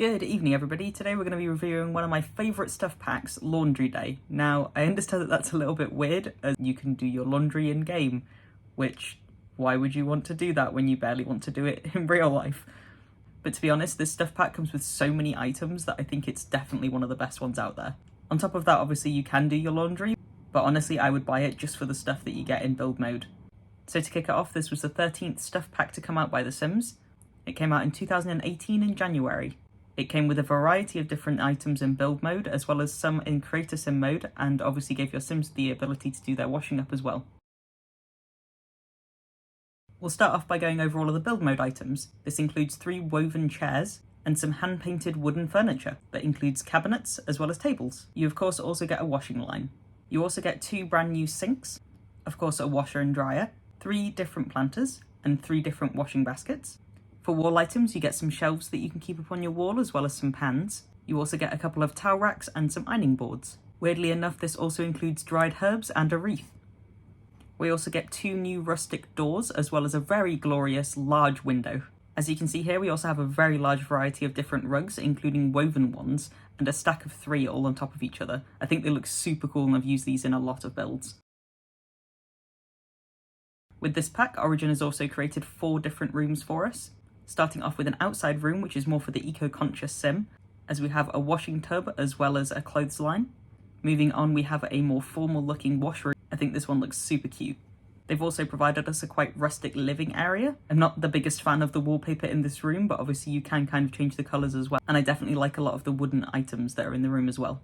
Good evening everybody, today we're going to be reviewing one of my favourite stuff packs, Laundry Day. Now, I understand that that's a little bit weird, as you can do your laundry in game, which, why would you want to do that when you barely want to do it in real life? But to be honest, this stuff pack comes with so many items that I think it's definitely one of the best ones out there. On top of that, obviously you can do your laundry, but honestly I would buy it just for the stuff that you get in build mode. So to kick it off, this was the 13th stuff pack to come out by The Sims. It came out in 2018 in January. It came with a variety of different items in build mode, as well as some in creator sim mode, and obviously gave your Sims the ability to do their washing up as well. We'll start off by going over all of the build mode items. This includes 3 woven chairs and some hand-painted wooden furniture that includes cabinets as well as tables. You of course also get a washing line. You also get 2 brand new sinks, of course a washer and dryer, 3 different planters and 3 different washing baskets. For wall items, you get some shelves that you can keep up on your wall, as well as some pans. You also get a couple of towel racks and some ironing boards. Weirdly enough, this also includes dried herbs and a wreath. We also get 2 new rustic doors, as well as a very glorious large window. As you can see here, we also have a very large variety of different rugs, including woven ones, and a stack of 3 all on top of each other. I think they look super cool and I've used these in a lot of builds. With this pack, Origin has also created 4 different rooms for us. Starting off with an outside room, which is more for the eco-conscious sim, as we have a washing tub as well as a clothes line. Moving on, we have a more formal looking wash room. I think this one looks super cute. They've also provided us a quite rustic living area. I'm not the biggest fan of the wallpaper in this room, but obviously you can kind of change the colours as well. And I definitely like a lot of the wooden items that are in the room as well.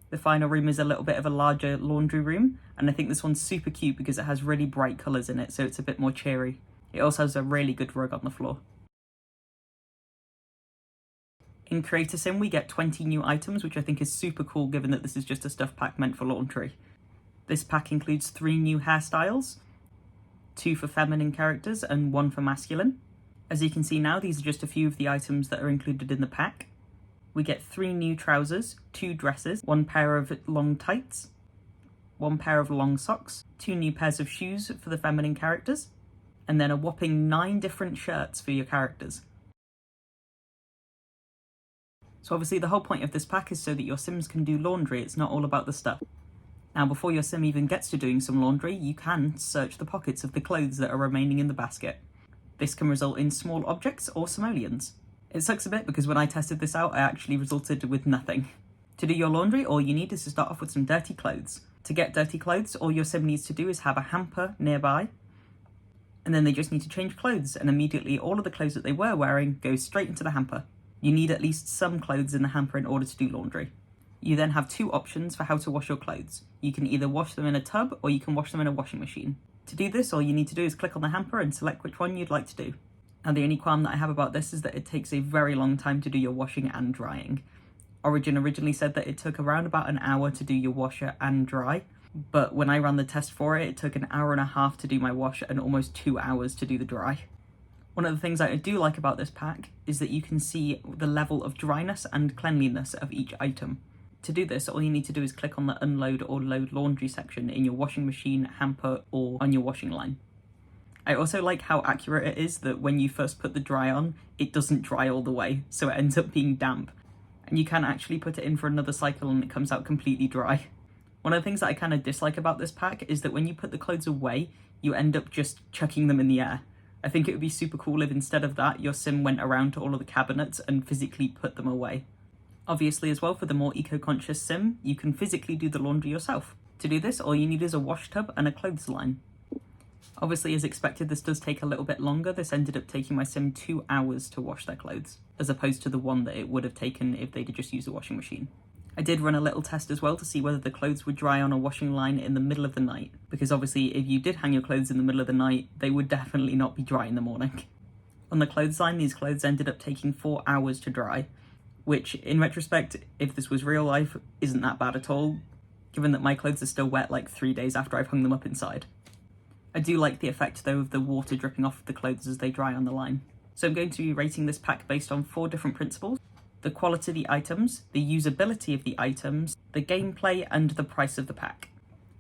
The final room is a little bit of a larger laundry room, and I think this one's super cute because it has really bright colours in it, so it's a bit more cheery. It also has a really good rug on the floor. In Creator Sim, we get 20 new items, which I think is super cool given that this is just a stuff pack meant for laundry. This pack includes 3 new hairstyles, 2 for feminine characters and 1 for masculine. As you can see now, these are just a few of the items that are included in the pack. We get 3 new trousers, 2 dresses, 1 pair of long tights, 1 pair of long socks, 2 new pairs of shoes for the feminine characters, and then a whopping 9 different shirts for your characters. So obviously the whole point of this pack is so that your Sims can do laundry, it's not all about the stuff. Now before your Sim even gets to doing some laundry, you can search the pockets of the clothes that are remaining in the basket. This can result in small objects or simoleons. It sucks a bit because when I tested this out, I actually resulted with nothing. To do your laundry, all you need is to start off with some dirty clothes. To get dirty clothes, all your Sim needs to do is have a hamper nearby, and then they just need to change clothes, and immediately all of the clothes that they were wearing go straight into the hamper. You need at least some clothes in the hamper in order to do laundry. You then have 2 options for how to wash your clothes. You can either wash them in a tub or you can wash them in a washing machine. To do this, all you need to do is click on the hamper and select which one you'd like to do. Now the only qualm that I have about this is that it takes a very long time to do your washing and drying. Origin originally said that it took around about an hour to do your washer and dry, but when I ran the test for it, it took an hour and a half to do my wash and almost 2 hours to do the dry. One of the things that I do like about this pack is that you can see the level of dryness and cleanliness of each item. To do this, all you need to do is click on the unload or load laundry section in your washing machine, hamper, or on your washing line. I also like how accurate it is that when you first put the dry on, it doesn't dry all the way, so it ends up being damp. And you can actually put it in for another cycle and it comes out completely dry. One of the things that I kind of dislike about this pack is that when you put the clothes away, you end up just chucking them in the air. I think it would be super cool if instead of that, your Sim went around to all of the cabinets and physically put them away. Obviously as well, for the more eco-conscious Sim, you can physically do the laundry yourself. To do this, all you need is a wash tub and a clothes line. Obviously, as expected, this does take a little bit longer. This ended up taking my Sim 2 hours to wash their clothes, as opposed to the one that it would have taken if they'd just used a washing machine. I did run a little test as well to see whether the clothes would dry on a washing line in the middle of the night, because obviously if you did hang your clothes in the middle of the night, they would definitely not be dry in the morning. On the clothes line, these clothes ended up taking 4 hours to dry, which in retrospect, if this was real life, isn't that bad at all, given that my clothes are still wet like 3 days after I've hung them up inside. I do like the effect though of the water dripping off the clothes as they dry on the line. So I'm going to be rating this pack based on 4 different principles: the quality of the items, the usability of the items, the gameplay, and the price of the pack.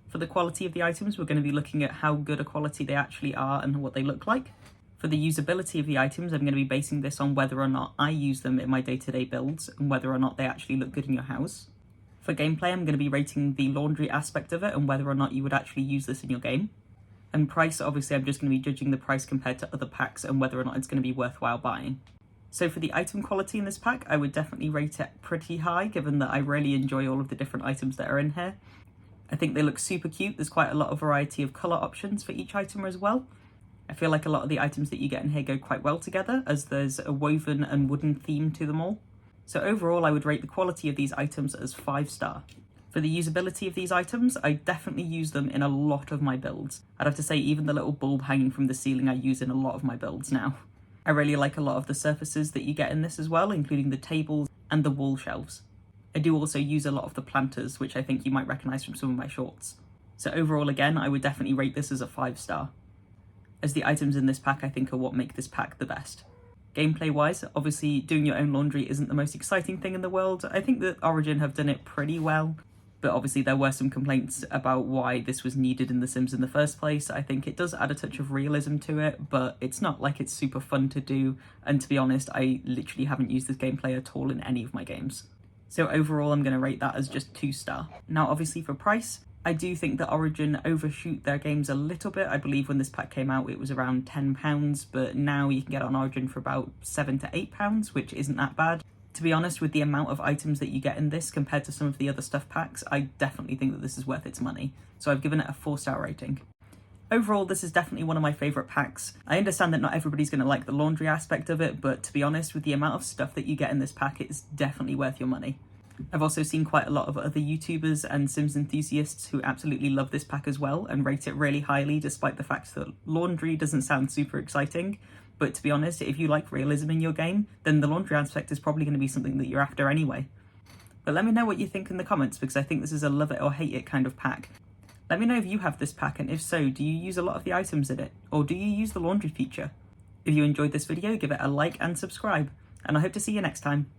For the quality of the items, we're going to be looking at how good a quality they actually are and what they look like. For the usability of the items, I'm going to be basing this on whether or not I use them in my day-to-day builds and whether or not they actually look good in your house. For gameplay, I'm going to be rating the laundry aspect of it and whether or not you would actually use this in your game. And price, obviously, I'm just going to be judging the price compared to other packs and whether or not it's going to be worthwhile buying. So for the item quality in this pack, I would definitely rate it pretty high, given that I really enjoy all of the different items that are in here. I think they look super cute. There's quite a lot of variety of colour options for each item as well. I feel like a lot of the items that you get in here go quite well together, as there's a woven and wooden theme to them all. So overall, I would rate the quality of these items as 5-star. For the usability of these items, I definitely use them in a lot of my builds. I'd have to say even the little bulb hanging from the ceiling I use in a lot of my builds now. I really like a lot of the surfaces that you get in this as well, including the tables and the wall shelves. I do also use a lot of the planters, which I think you might recognise from some of my shorts. So overall, again, I would definitely rate this as a 5-star. As the items in this pack I think are what make this pack the best. Gameplay wise, obviously doing your own laundry isn't the most exciting thing in the world. I think that Origin have done it pretty well, but obviously there were some complaints about why this was needed in The Sims in the first place. I think it does add a touch of realism to it, but it's not like it's super fun to do, and to be honest, I literally haven't used this gameplay at all in any of my games. So overall, I'm going to rate that as just 2-star. Now, obviously for price, I do think that Origin overshoot their games a little bit. I believe when this pack came out, it was around £10, but now you can get it on Origin for about £7 to £8, which isn't that bad. To be honest, with the amount of items that you get in this compared to some of the other stuff packs, I definitely think that this is worth its money. So I've given it a 4-star rating. Overall, this is definitely one of my favourite packs. I understand that not everybody's going to like the laundry aspect of it, but to be honest, with the amount of stuff that you get in this pack, it's definitely worth your money. I've also seen quite a lot of other YouTubers and Sims enthusiasts who absolutely love this pack as well and rate it really highly, despite the fact that laundry doesn't sound super exciting. But to be honest, if you like realism in your game, then the laundry aspect is probably going to be something that you're after anyway. But let me know what you think in the comments, because I think this is a love it or hate it kind of pack. Let me know if you have this pack, and if so, do you use a lot of the items in it? Or do you use the laundry feature? If you enjoyed this video, give it a like and subscribe, and I hope to see you next time.